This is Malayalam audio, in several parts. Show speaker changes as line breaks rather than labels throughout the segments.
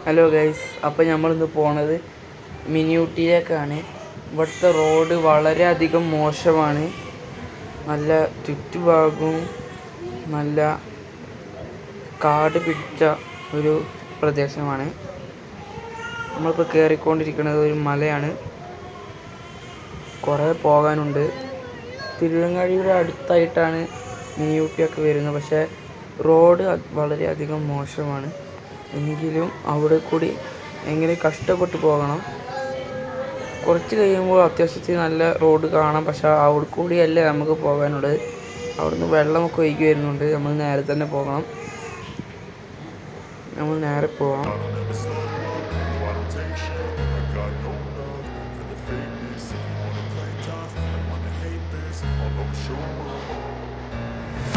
ഹലോ ഗൈസ്, അപ്പോൾ നമ്മളിന്ന് പോണത് മിനി ഊട്ടിയിലേക്കാണ്. ഇവിടുത്തെ റോഡ് വളരെയധികം മോശമാണ്. നല്ല ചുറ്റുഭാഗവും നല്ല കാട് പിടിച്ച ഒരു പ്രദേശമാണ്. നമ്മളിപ്പോൾ കയറിക്കൊണ്ടിരിക്കുന്നത് ഒരു മലയാണ്. കുറേ പോകാനുണ്ട്. തിരുവങ്ങാടിയുടെ അടുത്തായിട്ടാണ് മിനി ഊട്ടിയൊക്കെ വരുന്നത്. പക്ഷേ റോഡ് വളരെയധികം മോശമാണ്. എങ്കിലും അവിടെ കൂടി എങ്ങനെ കഷ്ടപ്പെട്ട് പോകണം. കുറച്ച് കഴിയുമ്പോൾ അത്യാവശ്യത്തിന് നല്ല റോഡ് കാണാം. പക്ഷേ അവിടെ കൂടിയല്ലേ നമുക്ക് പോകാനുള്ളത്. അവിടുന്ന് വെള്ളമൊക്കെ ഒഴുകി വരുന്നുണ്ട്. നമ്മൾ നേരെ തന്നെ പോകണം. നമ്മൾ നേരെ പോകണം.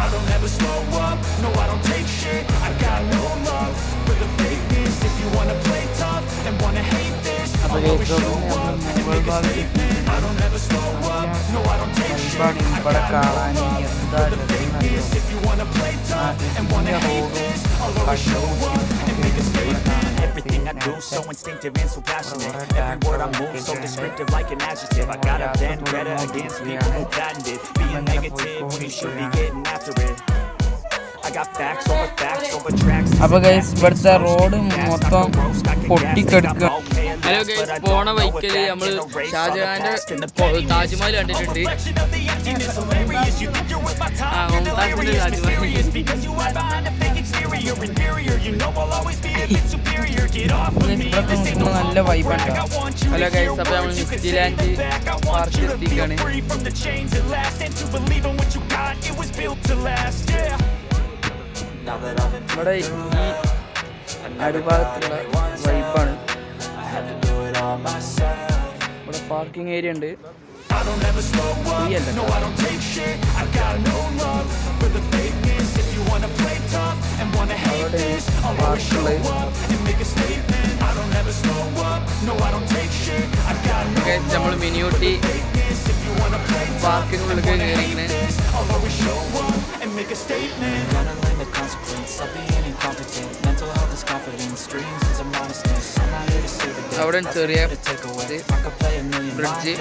I don't ever slow up, no I don't take shit. I got no love for the fakeness. If you wanna play tough and wanna hate this, I'll always show up and make a statement. I don't ever slow up, no I don't take shit. I got no love for the fakeness. If you wanna play tough and wanna hate this, I'll always show up and make a statement. Everything I do so instinctive and so passionate. Every word I move so descriptive like an adjective. I got a vendetta against people who patented being negative when you should be getting after it. I got facts over tracks. അപ്പോൾ ഗൈസ്, ഇവിടുത്തെ റോഡ് മൊത്തം പൊട്ടിക്കെടുക്കുക. ഹലോ ഗൈസ്, പോണ വഴിക്കൽ നമ്മൾ ഷാജഹാന്റെ താജ്മഹൽ കണ്ടിട്ടുണ്ട്. നല്ല വൈബാണ്. ഹലോ ഗൈസ്, അപ്പോൾ നമ്മൾ ന്യൂസിലാൻഡ് പാർക്ക് എത്തിക്കാണ്. ഇവിടെ ഈ അടിഭാഗത്തുള്ള വൈബാണ്. ഇവിടെ പാർക്കിംഗ് ഏരിയ ഉണ്ട്. നമ്മൾ മിനി ഊട്ടി പാർക്കിനുള്ളിൽ കയറിയിരിക്കണേ. അവിടെ ചെറിയ ബ്രിഡ്ജ്.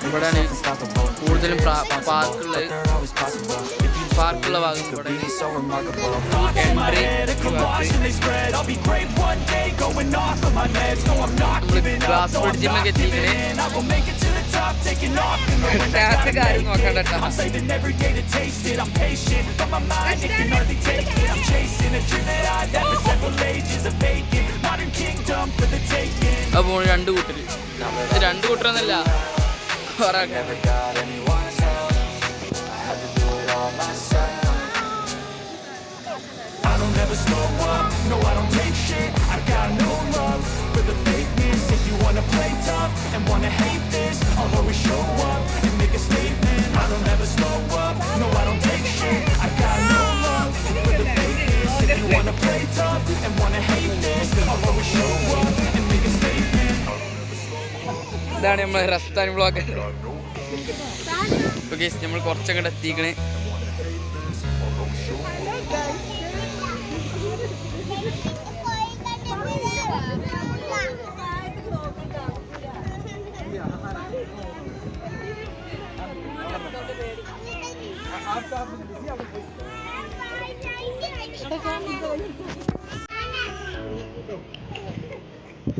ഇവിടെയാണ് കൂടുതലും പാർക്കുള്ള ഭാഗം. ഇവിടെ എൻട്രി നമ്മൾ ഗ്ലാസ് ബ്രിഡ്ജിമൊക്കെ എത്തിക്കണേ. കാര്യം നോക്കണ്ട. അപ്പോൾ രണ്ട് കൂട്ടര്, രണ്ട് കൂട്ടരൊന്നല്ല, I don't ever slow up, no I don't take shit. I got no love for the fakeness. If you wanna play tough and wanna hate this, I'll always show up and make a statement. I don't ever slow up, no I don't take shit. I got no love for the fakeness. If you wanna play tough and wanna hate this, I'll always show up and make a statement. ഇതാണ് നമ്മളെ റസ്താൻ വ്ളോഗ്. ഓക്കെ, നമ്മൾ കുറച്ചങ്ങോട്ട് എത്തിക്കണേ.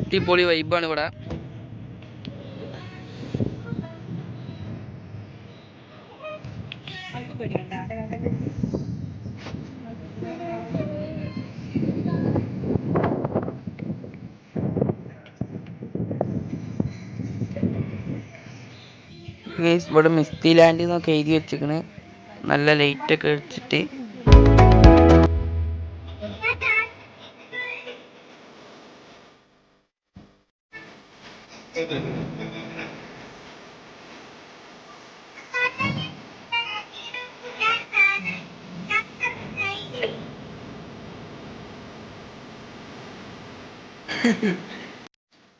അടിപൊളി വൈബാണ് ഇവിടെ. ഇവിടെ മിസ്റ്റി ലാൻഡ് എന്നൊക്കെ എഴുതി വെച്ചിരിക്കണ്. നല്ല ലൈറ്റൊക്കെ വെച്ചിട്ട്.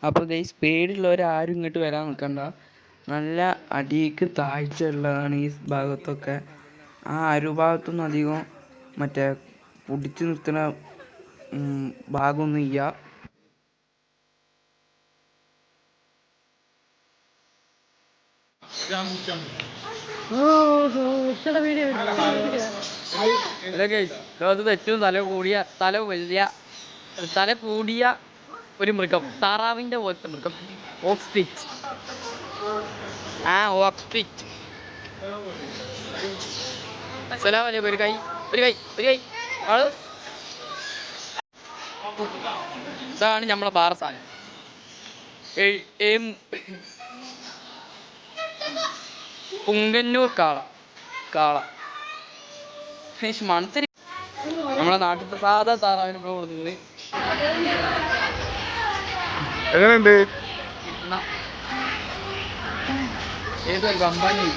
അപ്പോൾ ഗൈസ്, പേടിയുള്ളവരാരും ഇങ്ങോട്ട് വരാൻ നിൽക്കണ്ട. നല്ല അടിക്ക് താഴ്ച ഉള്ളതാണ് ഈ ഭാഗത്തൊക്കെ. ആ അരുഭാഗത്തൊന്നും അധികം
മറ്റേ പിടിച്ചു നിർത്തുന്ന ഭാഗമൊന്നും ഇല്ല. ലോകത്ത് ഏറ്റവും തല കൂടിയ ഒരു മൃഗം, താറാവിൻ്റെ പോലത്തെ മൃഗം, ഓക്സ്ട്രിച്ച്. ഓക്സ്ട്രിച്ച്. അസ്സലാമലൈക്കും. ഒരു കൈ. ഇതാണ് നമ്മളെ പാറസാല. പുങ്കന്നൂർ കാള മണത്തിന് നമ്മളെ നാട്ടിലത്തെ സാധാ താറാവിനെ കൊടുക്കുന്നത്.
എങ്ങനെയുണ്ട്?
ഏതൊരു കമ്പനി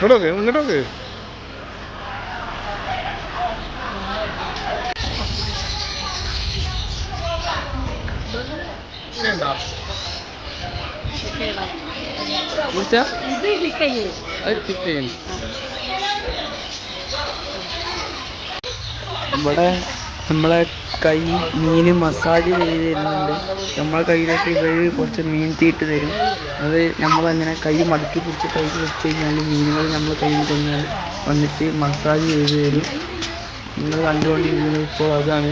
ഇങ്ങോട്ടോക്ക്.
ഇവിടെ നമ്മളെ കൈ മീന് മസാജ് ചെയ്ത് തരുന്നുണ്ട്. നമ്മളെ കയ്യിലേക്ക് ഇവർ കുറച്ച് മീൻ തീറ്റ് തരും. അത് നമ്മളങ്ങനെ കൈ മടക്കി പിടിച്ച് കൈ വെച്ച് കഴിഞ്ഞാൽ മീനുകൾ നമ്മൾ കയ്യിൽ കഴിഞ്ഞാൽ വന്നിട്ട് മസാജ് ചെയ്ത് തരും. നിങ്ങൾ കണ്ടുകൊണ്ടിരിക്കുന്നത് ഇപ്പോൾ അതാണ്.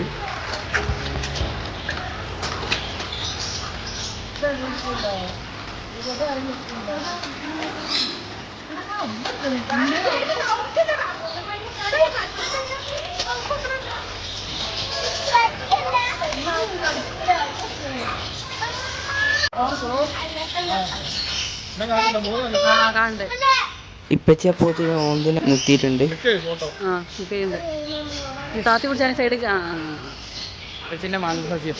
ഇപ്പച്ചി അപ്പോഴത്തേക്ക് ഓന്തിനെ നിർത്തിയിട്ടുണ്ട്.
താത്തി പിടിച്ചാൽ സൈഡ്
ഇപ്പച്ചിൻ്റെ മാംസസ്യം.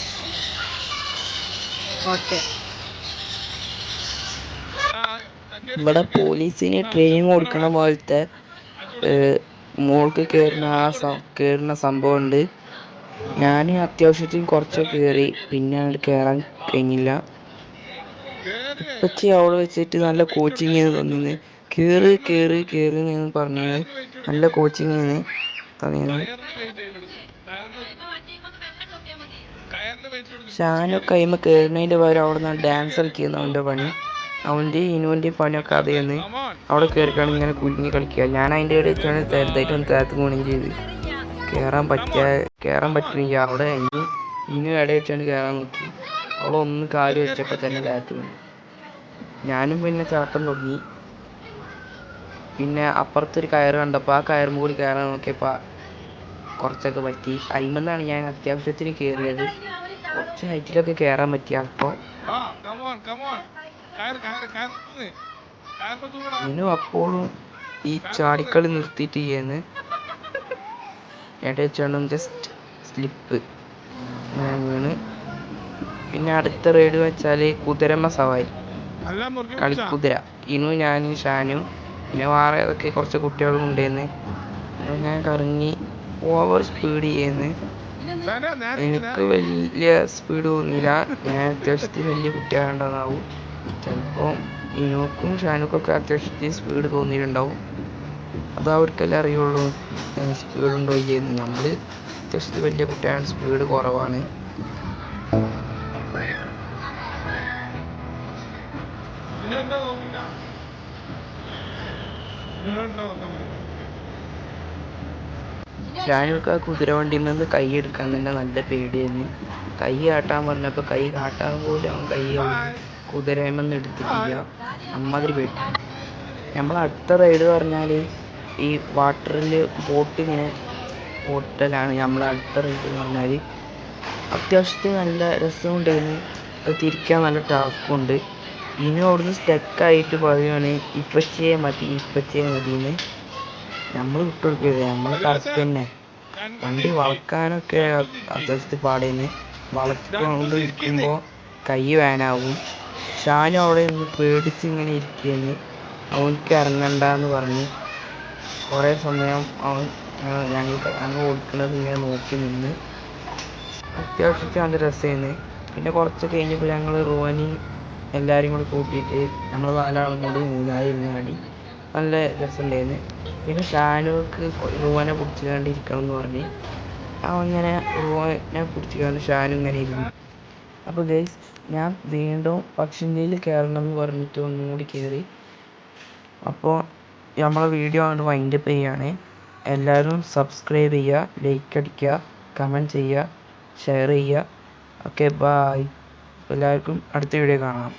ഓക്കെ.
ഇവിടെ പോലീസിന് ട്രെയിനിങ് കൊടുക്കണ പോലത്തെ മോൾക്ക് കയറുന്ന സംഭവം ഉണ്ട്. ഞാൻ അത്യാവശ്യത്തിന് കുറച്ചൊക്കെ കയറി, പിന്നെ കയറാൻ കഴിഞ്ഞില്ല. ഇപ്പച്ചി അവിടെ വെച്ചിട്ട് നല്ല കോച്ചിങ് തന്നിന്. കയറി എന്ന് പറഞ്ഞത് നല്ല കോച്ചിങ് തന്നിന്. ഷാനൊക്കെ കഴിയുമ്പോൾ കയറുന്നതിൻ്റെ പകരം അവിടെ നിന്ന് ഡാൻസ് കളിക്കുന്ന അവൻ്റെ പണി. അവൻ്റെയും ഇനുവിൻ്റെയും പണിയൊക്കെ അതേന്ന്. അവിടെ കയറിക്കാണ് ഇങ്ങനെ കുഞ്ഞി കളിക്കുക. ഞാൻ അതിൻ്റെ ഇടയിൽ വെച്ചാണ് ചെറുതായിട്ടൊന്ന് താഴത്ത് പോവുകയും ചെയ്ത്. കയറാൻ പറ്റുന്നില്ല. അവിടെ ഇനു ഇടയിൽ വെച്ചാണ് കയറാൻ നോക്കി. അവളൊന്ന് കാല് വെച്ചപ്പോൾ തന്നെ താഴത്ത് വീണു. ഞാനും പിന്നെ ചാട്ടം തുടങ്ങി. പിന്നെ അപ്പുറത്തൊരു കയറ് കണ്ടപ്പോൾ ആ കയറും കൂടി കയറാൻ നോക്കിയപ്പോൾ കുറച്ചൊക്കെ പറ്റി. അതിമെന്നാണ് ഞാൻ അത്യാവശ്യത്തിന് കയറിയത്. കുറച്ച് ഹൈറ്റിലൊക്കെ കയറാൻ പറ്റി. അപ്പോൾ ഇനും അപ്പോഴും ഈ ചാടിക്കളി നിർത്തിയിട്ട് ചെയ്യുന്നു. ഇടയിൽ ജസ്റ്റ് സ്ലിപ്പ് വീണ്. പിന്നെ അടുത്ത റൈഡ് വെച്ചാൽ കുതിരമ്മ സവാരി, കളിക്കുതിര. ഇനും ഞാനും ഷാനും പിന്നെ വേറെ ഏതൊക്കെ കുറച്ച് കുട്ടികളും ഉണ്ടായിരുന്നു. ഞാൻ കറങ്ങി ഓവർ സ്പീഡ് ചെയ്യുന്നു. എനിക്ക് വലിയ സ്പീഡ് തോന്നിയില്ല. ഞാൻ അത്യാവശ്യത്തിന് വലിയ കുട്ടിയാകേണ്ടതാവും. ചിലപ്പോൾ ഇനോക്കും ഷാനുക്കൊക്കെ അത്യാവശ്യത്തിന് സ്പീഡ് തോന്നിയിട്ടുണ്ടാവും. അത് അവർക്കെല്ലാം അറിയുള്ളൂ സ്പീഡുണ്ടോ ചെയ്യുന്നു. നമ്മൾ അത്യാവശ്യത്തിന് വലിയ കുട്ടിയാണ്, സ്പീഡ് കുറവാണ്. ഷാനുക്ക് ആ കുതിരവണ്ടിയിൽ നിന്ന് കൈ എടുക്കാൻ തന്നെ നല്ല പേടിയായിരുന്നു. കൈ കാട്ടാൻ പറഞ്ഞപ്പോൾ കൈ കാട്ടാൻ പോലും അവൻ കൈ കുതിരമെന്ന് എടുത്തിട്ടില്ല. അമ്മാതിരി പേടി. നമ്മൾ അടുത്ത റൈഡ് പറഞ്ഞാൽ ഈ വാട്ടറിൽ ബോട്ടിങ്ങനെ ഓട്ടലാണ് നമ്മൾ അടുത്ത റൈഡ് എന്ന് പറഞ്ഞാൽ. അത്യാവശ്യത്തിന് നല്ല രസമുണ്ടായിരുന്നു. അത് തിരിക്കാൻ നല്ല ടാസ്കുണ്ട്. ഇനി അവിടുന്ന് സ്റ്റക്കായിട്ട് പറയുകയാണ് ഇപ്പച്ചേ മതിയെന്ന്. നമ്മൾ വിട്ടുകൊടുക്കരുത്, നമ്മൾ കറക്റ്റ് തന്നെ. വണ്ടി വളക്കാനൊക്കെ അത്യാവശ്യത്തിൽ പാടേന്ന്. വളച്ചുകൊണ്ട് ഇരിക്കുമ്പോൾ കൈ വേനാവും. ഷാനും അവിടെ നിന്ന് പേടിച്ച് ഇങ്ങനെ ഇരിക്കുകയെന്ന്. അവനക്ക് ഇറങ്ങണ്ടെന്ന് പറഞ്ഞ് കുറേ സമയം ഞങ്ങൾ ഓടിക്കുന്നത് ഇങ്ങനെ നോക്കി നിന്ന്. അത്യാവശ്യത്തിന് നല്ല രസമായിരുന്നു. പിന്നെ കുറച്ച് കഴിഞ്ഞപ്പോൾ ഞങ്ങൾ റോനി എല്ലാവരും കൂടി കൂട്ടിയിട്ട് നമ്മൾ 4 ആളും കൂടി മൂന്നായി ഇരുന്നാടി നല്ല രസമുണ്ടായിരുന്നു. പിന്നെ ഷാനുക്ക് റൂവനെ പിടിച്ചുകൊണ്ടിരിക്കണം എന്ന് പറഞ്ഞ് അവങ്ങനെ റൂവനെ പിടിച്ചുകൊണ്ട് ഷാനു ഇങ്ങനെ ഇരുന്നു. അപ്പോൾ ഗൈസ് ഞാൻ വീണ്ടും പക്ഷിയിൽ കയറണം എന്ന് പറഞ്ഞിട്ട് ഒന്നും കൂടി കയറി. അപ്പോൾ നമ്മളെ വീഡിയോ അങ്ങോട്ട് വൈൻഡപ്പ് ചെയ്യുകയാണ്. എല്ലാവരും സബ്സ്ക്രൈബ് ചെയ്യുക, ലൈക്ക് അടിക്കുക, കമൻറ്റ് ചെയ്യുക, ഷെയർ ചെയ്യുക. Okay bye. എല്ലാവർക്കും അടുത്ത വീഡിയോ കാണാം.